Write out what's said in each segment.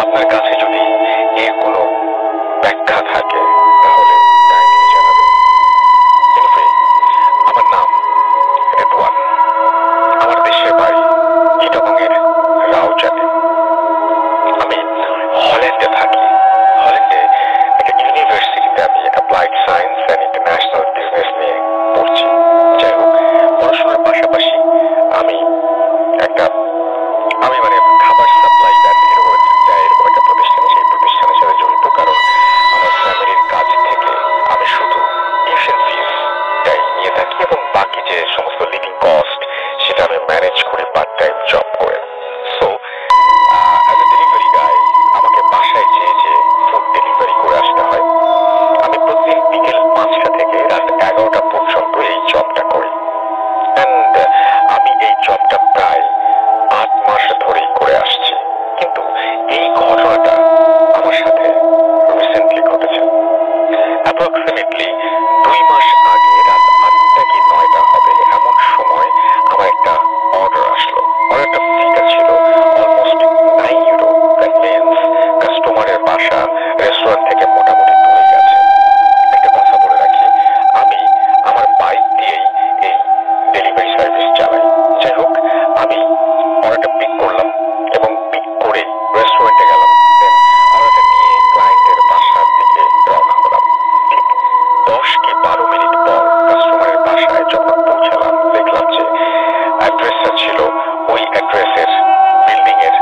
আপনার কাছে যদি এর হল্যান্ডে থাকি। হল্যান্ডে একটা ইউনিভার্সিটিতে আমি applied science and international business নিয়ে পড়ছি। যাই হোক, পড়াশোনার পাশাপাশি আমি একটা আমি মানে খাবার সাপ্লাই দেন এরকম একটা প্রতিষ্ঠানে, সেই প্রতিষ্ঠানের সাথে জড়িত। কারণ আমার ফ্যামিলির কাছ থেকে আমি শুধু টিউশন ফিসটাই নিয়ে থাকি এবং বাকি যে সমস্ত লিভিং কস্ট সেটা আমি ম্যানেজ করি পার্ট টাইম জব করে। সো অ্যাজ এ ডেলিভারি গাই আমাকে বাসায় যেয়ে ফুড ডেলিভারি করে আসতে হয়। আমি প্রতিদিন বিকেল 5টা থেকে রাত 11টা পর্যন্ত এই জবটা করি। অ্যান্ড আমি এই জবটা প্রায় 8 মাস ধরেই করে আসছি। কিন্তু এই ঘটনাটা আমার সাথে রিসেন্টলি ঘটেছে। অ্যাপ্রক্সিমেটলি 2 মাস আগে রাত 8টা কি 9টা হবে এমন সময় আমার একটা অর্ডার আসলো। অর্ডারটা ফিটা ছিল অলমোস্ট €9। কনভেন্স কাস্টমারের বাসা রেস্টুরেন্ট থেকে মোটামুটি দূরেই আছে। একটা কথা বলে রাখি, আমি আমার বাইক দিয়েই এই ডেলিভারি সার্ভিস চালাই। যাই হোক, আমি অর্ডারটা পিক করলাম এবং পিক করে রেস্টুরেন্টে গেলাম। দেন অর্ডারটা নিয়ে ক্লায়েন্টের বাসার দিকে রওনা হলাম। ঠিক 10 কি 12 মিনিট পর কাস্টমারের বাসায় যখন পৌঁছালাম, দেখলাম যে অ্যাড্রেসটা ছিল ওই অ্যাড্রেসের বিল্ডিং এর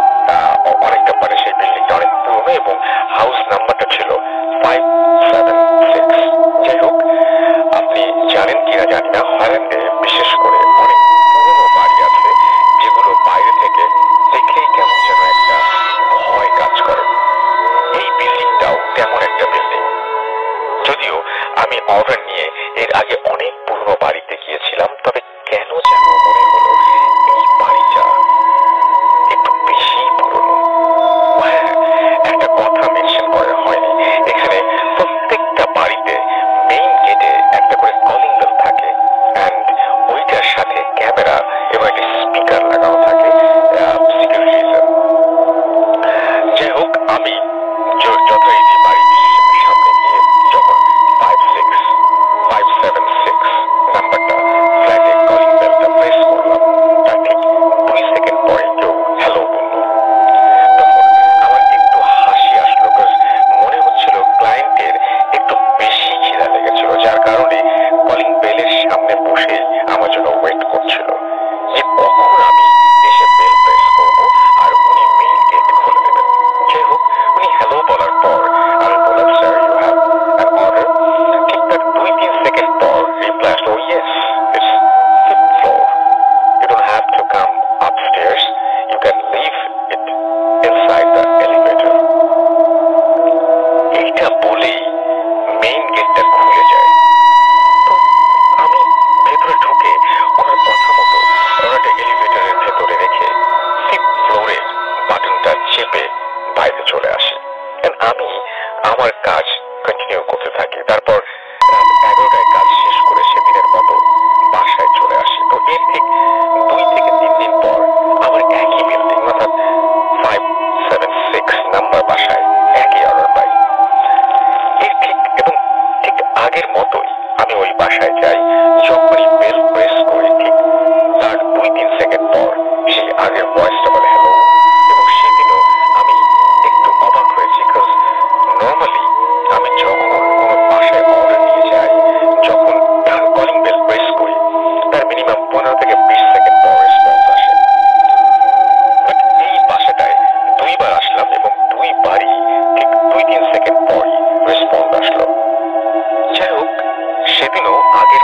অনেকটা পরে। সেই বিল্ডিংটা অনেক পুরনো এবং হাউস নাম্বারটা ছিল 576। যাই হোক, আপনি জানেন কিনা জানি না, হল্যান্ডে বিশেষ করে অনেক পুরনো বাড়ি আছে যেগুলো বাইরে থেকে দেখলেই কেমন যেন একটা ভয় কাজ করে। এই বিল্ডিংটাও তেমন একটা বিল্ডিং। যদিও আমি অর্ডার নিয়ে এর আগে অনেক পুরনো বাড়িতে গিয়েছিলাম, তবে কেন যেন মনে হলো এই বাড়িটা একটু বেশি পুরনো। হ্যাঁ, একটা কথা মেনশন করা হয়নি, এখানে প্রত্যেকটা বাড়িতে মেইন গেটে একটা করে কলিং বেল থাকে অ্যান্ড ওইটার সাথে ক্যামেরা এবং একটা স্পিকার লাগানো থাকে সিকিউরিটি রিজন। যাই হোক, আমি যথারীতি বাড়ির সামনে গিয়ে যখন 576 নাম্বারটা ফ্ল্যাটে কলিং বেলটা প্রেস করলাম, তার ঠিক 2 সেকেন্ড পরে কেউ হ্যালো বলল। তখন আমার একটু হাসি আসলো, বিকজ মনে হচ্ছিল ক্লায়েন্টের একটু বেশি খিদা লেগেছিল, যার কারণে কলিং বেলের সামনে বসে আমার জন্য ওয়েট করছিল যে কখন আমি এসে বেল প্রেস করবো আর উনি মেইন গেট খুলে দেবেন। যাই হোক, উনি হ্যালো বলার পর আমি বললাম, sir you have an order. ঠিক তার 2-3 সেকেন্ড পর রিপ্লাই আসলো, yes it's 5th floor, you don't have to come upstairs, you can leave it inside the elevator। এইটা বলেই মেইন গেটটা খুলে যায়। তো আমি ভেতরে ঢুকে ওনার কথা মতো অর্ডারটা এলিভেটরের ভেতরে রেখে 5th ফ্লোরে বাটনটা চেপে বাইরে চলে আসি। আমি আমার কাজ কন্টিনিউ করতে থাকি। তারপর রাত 11টায় কাজ শেষ করে সেদিনের মতো বাসায় চলে আসি। তো এর ঠিক 2 থেকে 3 দিন পর আমার একই বিল্ডিং অর্থাৎ 576 নাম্বার বাসায় একই অর্ডার পাই। এর ঠিক আগের মতোই আমি ওই বাসায় যাই। যখনই বেল প্রেস করি ঠিক তার 2-3 সেকেন্ড পর সেই আগের ভয়েসটা বলে হ্যালো। এবং সেদিনও আমি একটু অবাক হয়েছি, বিকজ নর্মালি আমি যখন কোনো বাসায় অর্ডার নিয়ে যাই, যখন কলিং বেল প্রেস করি তার মিনিমাম 15 থেকে 20 সেকেন্ড পর রেসপন্স আসে। বাট এই বাসাটায় 2 বার আসলাম এবং 2 বারই ঠিক 2-3 সেকেন্ড পরই রেসপন্স আসলো। যাই হোক, সেদিনও আগের